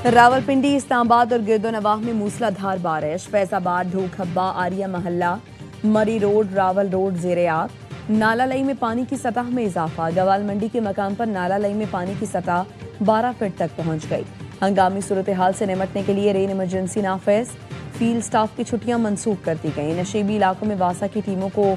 रावलपिंडी, इस्लामाबाद और गिरदोनवाह में मूसलाधार बारिश। फैजाबाद, ढोखब्बा, आरिया महल्ला, मरी रोड, रावल रोड जेरेआब। नाला लई में पानी की सतह में इजाफा। गवाल मंडी के मकाम पर नाला लई में पानी की सतह 12 फीट तक पहुंच गई। हंगामी सूरत हाल से निपटने के लिए रेन इमरजेंसी नाफिज। फील्ड स्टाफ की छुट्टियां मनसूख कर दी गई। नशीबी इलाकों में वासा की टीमों को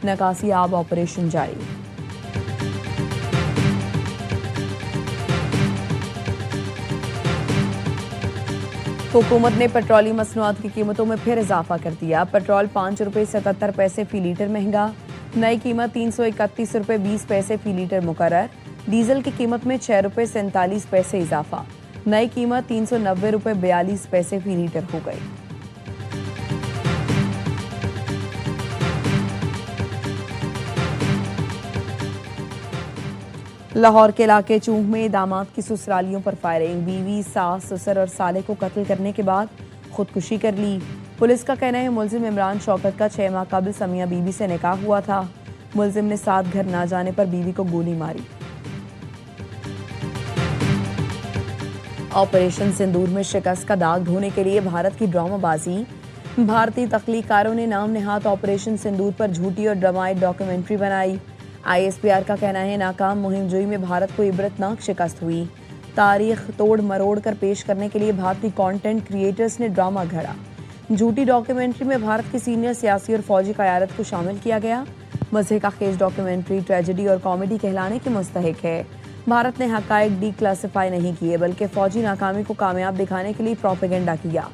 नकासी आब ऑपरेशन जारी। हुकूमत ने पेट्रोलियम मसनूआत की कीमतों में फिर इजाफा कर दिया। पेट्रोल 5 रुपये 77 पैसे फी लीटर महंगा। नई कीमत 331 रुपये 20 पैसे फी लीटर मुकर्रर। डीजल की कीमत में 6 रुपये 47 पैसे इजाफा। नई कीमत 390 रुपये 42 पैसे फी लीटर हो गई। लाहौर के इलाके चूंग में दामाद की ससुरालियों पर फायरिंग। बीवी, सास, ससुर और साले को कत्ल करने के बाद खुदकुशी कर ली। पुलिस का कहना है मुलजिम इमरान शौकत का 6 माह कबल समिया बीबी से निकाह हुआ था। मुलजिम ने साथ घर ना जाने पर बीवी को गोली मारी। ऑपरेशन सिंदूर में शिकस्त का दाग धोने के लिए भारत की ड्रामाबाजी। भारतीय तख्लीकारों ने नाम नेहात ऑपरेशन सिंदूर पर झूठी और ड्रामाई डॉक्यूमेंट्री बनाई। ISPR का कहना है नाकाम मुहिमजोई में भारत को इबरतनाक शिकस्त हुई। तारीख तोड़ मरोड़ कर पेश करने के लिए भारतीय कंटेंट क्रिएटर्स ने ड्रामा घड़ा। झूठी डॉक्यूमेंट्री में भारत की सीनियर सियासी और फौजी क़यादत को शामिल किया गया। मज़े का खेज डॉक्यूमेंट्री ट्रेजेडी और कॉमेडी कहलाने की मुस्तहिक है। भारत ने हक़ाइक़ डीक्लासिफाई नहीं किए बल्कि फौजी नाकामी को कामयाब दिखाने के लिए प्रोपेगेंडा किया।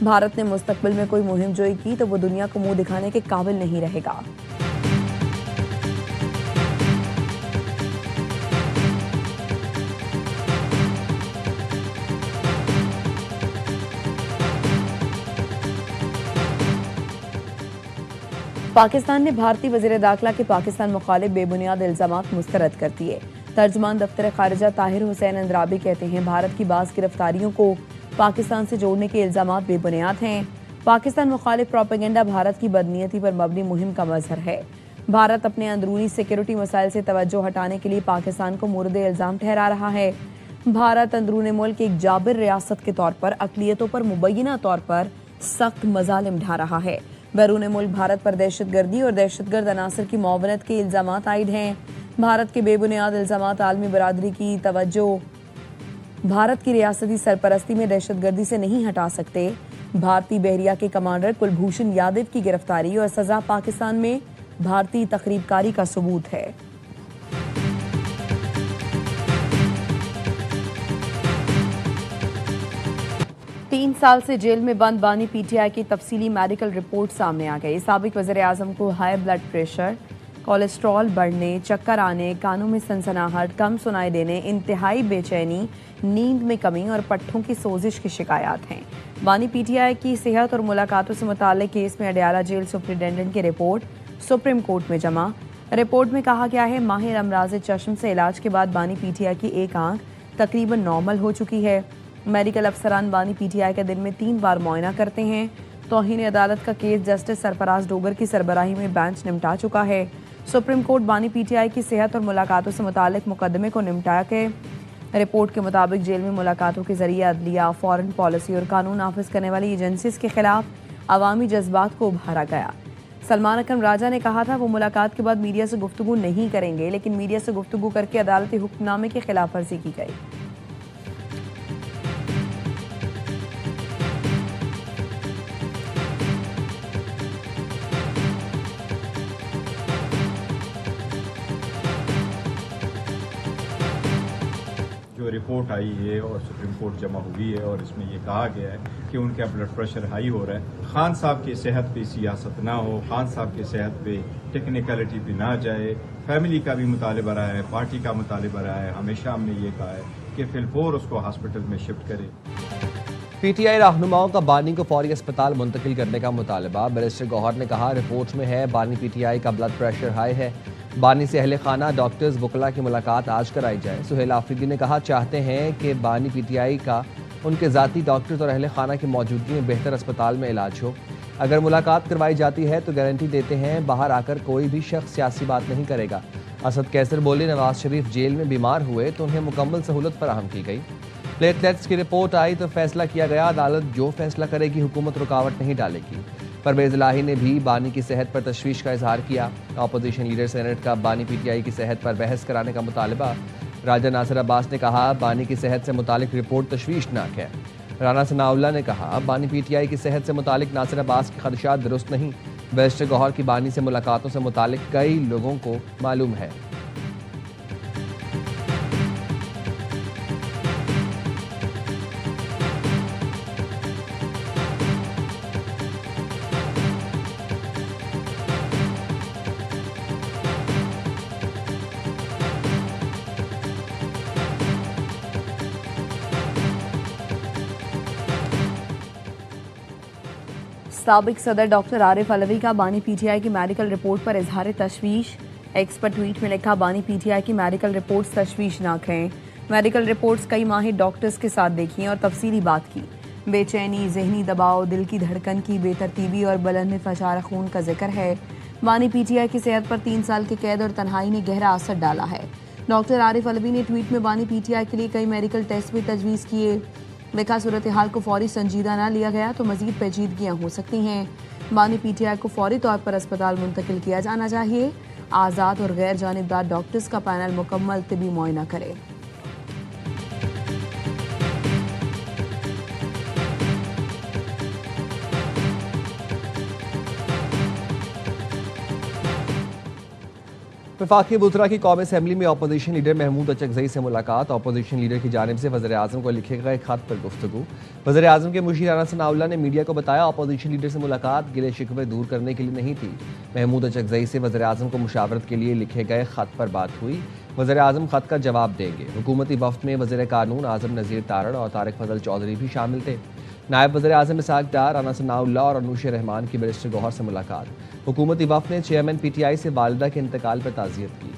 भारत ने मुस्तकबिल में कोई मुहिमजोई की तो वो दुनिया को मुंह दिखाने के काबिल नहीं रहेगा। पाकिस्तान ने भारतीय वज़ीर दाखिला के पाकिस्तान मुखालिफ बेबुनियाद इल्ज़ामात मुस्तरद कर दिए। तर्जुमान दफ्तर खारिजा ताहिर हुसैन अंद्राबी कहते हैं भारत की बाज़ गिरफ्तारियों को पाकिस्तान से जोड़ने के इल्ज़ामात बेबुनियाद हैं। पाकिस्तान मुखालिफ प्रोपेगेंडा भारत की बदनीयती पर मबनी मुहिम का मज़हर है। भारत अपने अंदरूनी सिक्योरिटी मसाइल से तवज्जो हटाने के लिए पाकिस्तान को मोरद इल्ज़ाम ठहरा रहा है। भारत अंदरून मुल्क एक जाबिर रियासत के तौर पर अक़लियतों पर मुबैना तौर पर सख्त मज़ालिम ढा रहा है। बैरून मुल्क भारत पर दहशतगर्दी और दहशतगर्द अनासर की मुआवनत के इल्ज़ामात आयद हैं। भारत के बेबुनियाद इल्ज़ामात आलमी बरादरी की तवज्जो भारत की रियासती सरपरस्ती में दहशतगर्दी से नहीं हटा सकते। भारतीय बहरिया के कमांडर कुलभूषण यादव की गिरफ्तारी और सज़ा पाकिस्तान में भारतीय तखरीबकारी का सबूत है। 3 साल से जेल में बंद बानी PTI की तफसीली मेडिकल रिपोर्ट सामने आ गई। साबिक वज़ीर आज़म को हाई ब्लड प्रेशर, कोलेस्ट्रॉल बढ़ने, चक्कर आने, कानों में सनसनाहट, कम सुनाई देने, इंतहाई बेचैनी, नींद में कमी और पट्ठों की सोजिश की शिकायत हैं। बानी PTI की सेहत और मुलाकातों से मुताल्लिक केस में अडयाला जेल सुपरिटेंडेंट की रिपोर्ट सुप्रीम कोर्ट में जमा। रिपोर्ट में कहा गया है माहिर अमराज चश्म से इलाज के बाद बानी PTI की एक आंख तकरीबन नॉर्मल हो चुकी है। मेडिकल अफसरान बानी PTI के दिन में 3 बार मुआयना करते हैं। तौहीन अदालत का केस जस्टिस सरफराज डोगर की सरबराही में बेंच निपटा चुका है। सुप्रीम कोर्ट बानी PTI की सेहत और मुलाकातों से मुताल्लिक मुकदमे को निपटा के रिपोर्ट के मुताबिक जेल में मुलाकातों के जरिए अदलिया, फॉरेन पॉलिसी और कानून नाफिज करने वाली एजेंसीज के खिलाफ अवामी जज्बात को उभारा गया। सलमान अकरम राजा ने कहा था वो मुलाकात के बाद मीडिया से गुफ्तगू नहीं करेंगे, लेकिन मीडिया से गुफ्तगू करके अदालती हुक्मनामे की खिलाफ वर्जी की गई। जो रिपोर्ट आई है और सुप्रीम कोर्ट जमा हुई है और इसमें ये कहा गया है कि उनका ब्लड प्रेशर हाई हो रहा है। खान साहब की सेहत पे सियासत ना हो, खान साहब की सेहत पे टेक्निकलिटी पे ना जाए। फैमिली का भी मुतालिबा रहा है, पार्टी का मुतालिबा रहा है। हमेशा हमने ये कहा है कि फिलफोर उसको हॉस्पिटल में शिफ्ट करे। PTI रहनुमाओं का बानी को फौरी अस्पताल मुंतकिल करने का मुतालबा। बैरिस्टर गौहर ने कहा रिपोर्ट में है बानी PTI का ब्लड प्रेशर हाई है। बानी से अहले खाना, डॉक्टर्स, वकला की मुलाकात आज कराई जाए। सुहेल आफरीदी ने कहा चाहते हैं कि बानी PTI का उनके ज़ाती डॉक्टर्स और अहले खाना की मौजूदगी में बेहतर अस्पताल में इलाज हो। अगर मुलाकात करवाई जाती है तो गारंटी देते हैं बाहर आकर कोई भी शख्स सियासी बात नहीं करेगा। असद कैसर बोले नवाज शरीफ जेल में बीमार हुए तो उन्हें मुकम्मल सहूलत फराहम की गई। प्लेटलेट्स की रिपोर्ट आई तो फैसला किया गया, अदालत जो फैसला करेगी हुकूमत रुकावट नहीं डालेगी। परवेज इलाही ने भी बानी की सेहत पर तशवीश का इजहार किया। अपोजिशन लीडर सेनेट का बानी पीटीआई की सेहत पर बहस कराने का मुतालबा। राजा नासिर अब्बास ने कहा बानी की सेहत से मुतालिक रिपोर्ट तशवीशनाक है। राना सनाउल्लाह ने कहा बानी पीटीआई की सेहत से मुतालिक नासिर अब्बास के खदशात दुरुस्त नहीं। बैरिस्टर गौहर की बानी से मुलाकातों से मुतालिक कई लोगों को मालूम है। साबिक सदर डॉक्टर आरिफ अलवी का बानी पीटीआई की मेडिकल रिपोर्ट पर इजहार तशवीश। एक्स पर ट्वीट में लिखा बानी पीटीआई की मेडिकल रिपोर्ट्स तशवीशनाक हैं। मेडिकल रिपोर्ट्स कई माहिर डॉक्टर्स के साथ देखी और तफसीली बात की। बेचैनी, जहनी दबाव, दिल की धड़कन की बेतरतीबी और बदन में फशार खून का जिक्र है। बानी पीटीआई की सेहत पर 3 साल की कैद और तन्हाई ने गहरा असर डाला है। डॉक्टर आरिफ अलवी ने ट्वीट में बानी पीटीआई के लिए कई मेडिकल टेस्ट भी तजवीज़ किए। लिखा सूरत हाल को फौरी संजीदा न लिया गया तो मजीद पेचीदगियाँ हो सकती हैं। बानी पीटीआई को फौरी तौर पर अस्पताल मुंतकिल किया जाना चाहिए। आज़ाद और गैर जानिबदार डॉक्टर्स का पैनल मुकम्मल तिबी मुआयना करे। वफाकी बुतरा की कौमी असम्बली में अपोजिशन लीडर महमूद अचकजई से मुलाकात। अपोजिशन लीडर की जानिब से वज़ीर आज़म को लिखे गए खत पर गुफ्तगू। वज़ीर आज़म के मुशीर राना सनाउल्लाह ने मीडिया को बताया अपोजिशन लीडर से मुलाकात गिले शिकवे दूर करने के लिए नहीं थी। महमूद अचकजई से वज़ीर आज़म को मुशावरत के लिए लिखे गए खत पर बात हुई। वज़ीर आज़म खत का जवाब देंगे। हुकूमती वफ्द में वज़ीर कानून आज़म नज़ीर तारड़ और तारिक फजल चौधरी भी शामिल थे। नायब वज़ीर आज़म इसाक डार, राना सनाउल्लाह और अनूश रहमान की बैरिस्टर गौहर से मुलाकात। हुकूमती वफ्द ने चेयरमैन पीटीआई से वालिदा के इंतकाल पर ताज़ियत की।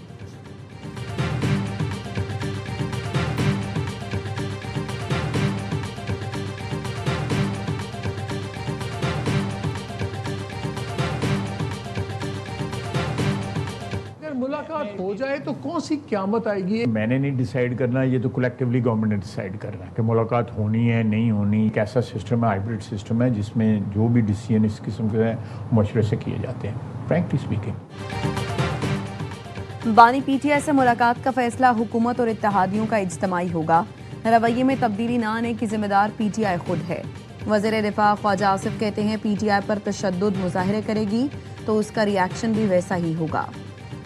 मुलाकात हो जाए तो कौन सी क़यामत आएगी? मैंने नहीं डिसाइड करना, ये तो कलेक्टिवली गवर्नमेंट ने डिसाइड करना है कि मुलाकात होनी है नहीं होनी। एक ऐसा सिस्टम है, हाइब्रिड सिस्टम है, जिसमें जो भी डिसीजन इस किस्म के हैं मशवरे से किए जाते हैं, फ्रैंकली स्पीकिंग। बानी पीटीआई से मुलाकात का फैसला हुकूमत और इत्तेहादियों का इज्तिमाई होगा। रवैये में तब्दीली न आने की जिम्मेदार पीटीआई खुद है। वज़ीर दिफा ख्वाजा आसिफ कहते हैं पीटीआई पर तशद्दुद मुजाहिरे करेगी तो उसका रिएक्शन भी वैसा ही होगा।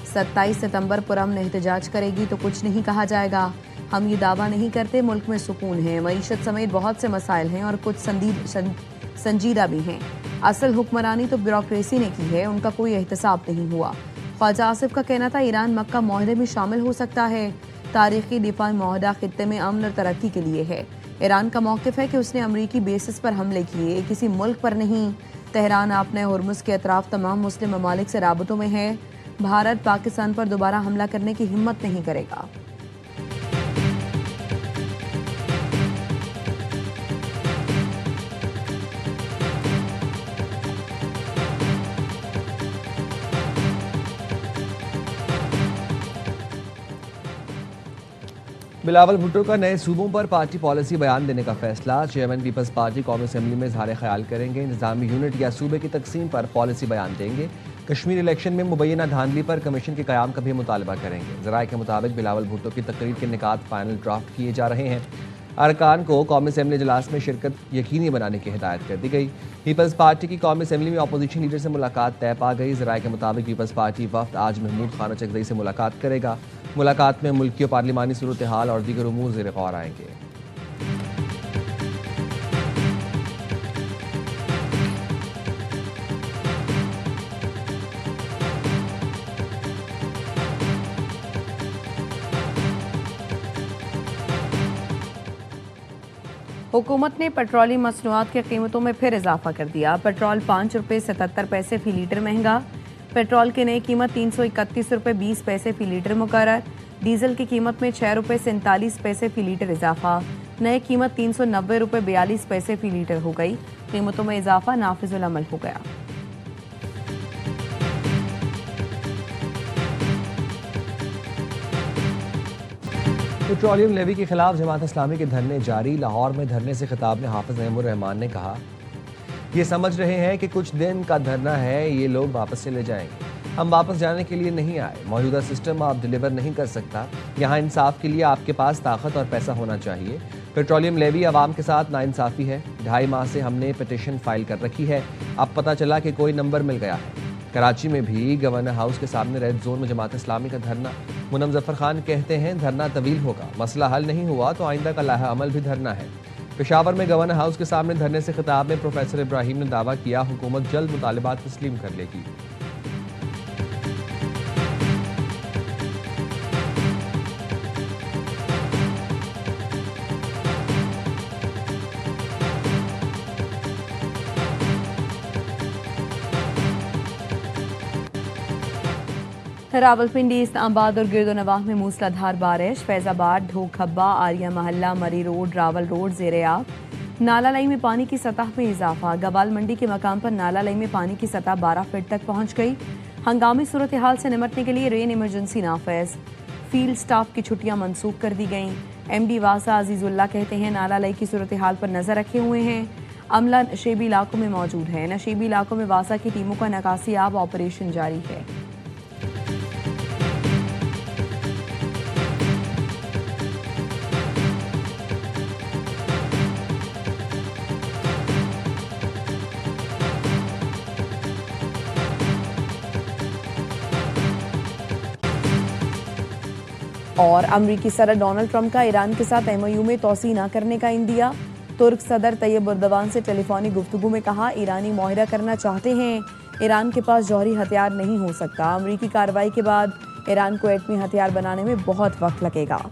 27 सितंबर पुरअमन एहतजाज करेगी तो कुछ नहीं कहा जाएगा। हम ये दावा नहीं करते मुल्क में सुकून है। मईशत समेत बहुत से मसाइल हैं और कुछ संजीदा भी हैं। असल हुक्मरानी तो ब्यूरोक्रेसी ने की है, उनका कोई एहतसाब नहीं हुआ। ख्वाजा आसिफ का कहना था ईरान मक्का मुआहदे में शामिल हो सकता है। तारीखी दिफाई मुआहदा खित्ते में अमन और तरक्की के लिए है। ईरान का मौक़िफ़ है कि उसने अमरीकी बेसिस पर हमले किए, किसी मुल्क पर नहीं। तेहरान आपने हुर्मुज़ के अतराफ तमाम मुस्लिम ममालिक से राबतों में है। भारत पाकिस्तान पर दोबारा हमला करने की हिम्मत नहीं करेगा। बिलावल भुट्टो का नए सूबों पर पार्टी पॉलिसी बयान देने का फैसला। चेयरमैन पीपल्स पार्टी कौमी असम्बली में इज़हार ख्याल करेंगे। निज़ामी यूनिट या सूबे की तकसीम पर पॉलिसी बयान देंगे। कश्मीर इलेक्शन में मुबैना धांधली पर कमीशन के क़याम का भी मुतालबा करेंगे। ज़राए के मुताबिक बिलावल भुट्टो की तकरीर के निकात फाइनल ड्राफ्ट किए जा रहे हैं। अरकान को कौमी असम्बली इजलास में शिरकत यकीनी बनाने की हिदायत कर दी गई। पीपल्स पार्टी की कौमी असम्बली में अपोजिशन लीडर से मुलाकात तय पा गई। ज़राए के मुताबिक पीपल्स पार्टी वफ्द आज महमूद खान अचकजई से मुलाकात करेगा। मुलाकात में मुल्की और पार्लिमानी सूरत हाल और दीगर उमूर ज़ेर गौर आएंगे। हुकूमत ने पेट्रोलियम मसनूआत की कीमतों में फिर इजाफा कर दिया। पेट्रोल 5 रुपये 77 पैसे फी लीटर महंगा। पेट्रोल की नई कीमत 331 रुपये 20 पैसे फी लीटर मुकर्रर। डीजल की कीमत में 6 रुपये 47 पैसे फी लीटर इजाफा। नई कीमत 390 रुपये 42 पैसे फी लीटर हो गई। कीमतों में इजाफा नाफिजुल अमल हो गया। पेट्रोलियम लेवी के खिलाफ जमात इस्लामी के धरने जारी। लाहौर में धरने से खिताब में हाफिज नईमुर रहमान ने कहा, ये समझ रहे हैं कि कुछ दिन का धरना है, ये लोग वापस चले जाएंगे। हम वापस जाने के लिए नहीं आए। मौजूदा सिस्टम आप डिलीवर नहीं कर सकता। यहाँ इंसाफ के लिए आपके पास ताकत और पैसा होना चाहिए। पेट्रोलियम लेवी आवाम के साथ नाइंसाफी है। 2.5 माह से हमने पिटीशन फाइल कर रखी है। अब पता चला कि कोई नंबर मिल गया है। कराची में भी गवर्नर हाउस के सामने रेड जोन में जमात इस्लामी का धरना। मुनम जफर खान कहते हैं, धरना तवील होगा, मसला हल नहीं हुआ तो आइंदा का लाहा अमल भी धरना है। पेशावर में गवर्नर हाउस के सामने धरने से खिताब में प्रोफेसर इब्राहिम ने दावा किया, हुकूमत जल्द मुतालिबात तस्लीम कर लेगी। रावलपिंडी, इस्लामाबाद और गिरदोनवाह में मूसलाधार बारिश। फैजाबाद, ढोखब्बा, आर्या महल्ला, मरी रोड, रावल रोड ज़ेरे-आब। नाला लाई में पानी की सतह में इजाफा। गवाल मंडी के मकाम पर नाला लाई में पानी की सतह 12 फीट तक पहुंच गई। हंगामी सूरत हाल से निमटने के लिए रेन इमरजेंसी नाफिज। फील्ड स्टाफ की छुट्टियां मनसूख कर दी गईं। MD वासा अजीजुल्लाह कहते हैं, नाला लाई की सूरत हाल पर नजर रखे हुए हैं। अमला नशेबी इलाकों में मौजूद है। नशेबी इलाकों में वासा की टीमों का नकासी आब ऑपरेशन जारी है। और अमरीकी सदर डोनाल्ड ट्रंप का ईरान के साथ MOU में तोसी न करने का इंदिया। तुर्क सदर तैयब उर्दवान से टेलीफोनिक गुफ्तगू में कहा, ईरानी मुआहिदा करना चाहते हैं, ईरान के पास जौहरी हथियार नहीं हो सकता। अमरीकी कार्रवाई के बाद ईरान को एटमी हथियार बनाने में बहुत वक्त लगेगा।